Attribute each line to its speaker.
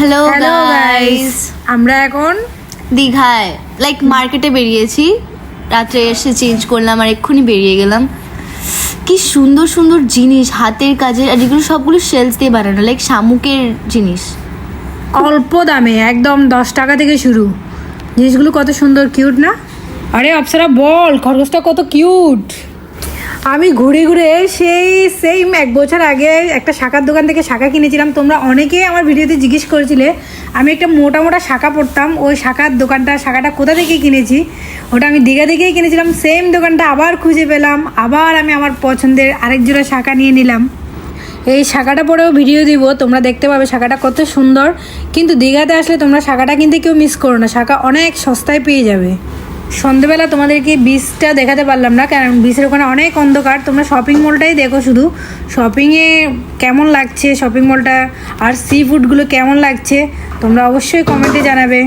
Speaker 1: Hello
Speaker 2: hello
Speaker 1: guys,
Speaker 2: guys, আমরা এখন
Speaker 1: দীঘায় লাইক মার্কেটে বেরিয়েছি। রাত্রে এসে চেঞ্জ করলাম আর এক্ষুনি বেরিয়ে গেলাম। কি সুন্দর সুন্দর জিনিস, হাতের কাজের, আর এগুলো সবগুলো শেলস দিয়ে বানানো, লাইক শামুকের জিনিস।
Speaker 2: অল্প দামে একদম 10 টাকা থেকে শুরু। জিনিসগুলো কত সুন্দর, কিউট না? আরে অপ্সরা বল, খরগোশটা কত কিউট। আমি ঘুরে ঘুরে সেই 1 বছর আগে একটা শাখার দোকান থেকে শাখা কিনেছিলাম। তোমরা অনেকেই আমার ভিডিওতে জিজ্ঞেস করেছিলে আমি একটা মোটা মোটা শাখা পরতাম, ওই শাখাটা কোথা থেকে কিনেছি। ওটা আমি দীঘা থেকেই কিনেছিলাম। সেম দোকানটা আবার খুঁজে পেলাম, আবার আমি আমার পছন্দের আরেক জোড়া শাখা নিয়ে নিলাম। এই শাখাটা পরেও ভিডিও দিব, তোমরা দেখতে পাবে শাখাটা কত সুন্দর। কিন্তু দীঘাতে আসলে তোমরা শাখাটা কিনতে কেউ মিস করো না, শাখা অনেক সস্তায় পেয়ে যাবে। সন্ধেবেলা তোমাদেরকে বিচটা দেখাতে পারলাম না, কারণ বিচের ওখানে অনেক অন্ধকার। তোমরা শপিং মলটাই দেখো শুধু, শপিংয়ে কেমন লাগছে শপিং মলটা আর সি ফুডগুলো কেমন লাগছে তোমরা অবশ্যই কমেন্টে জানাবে।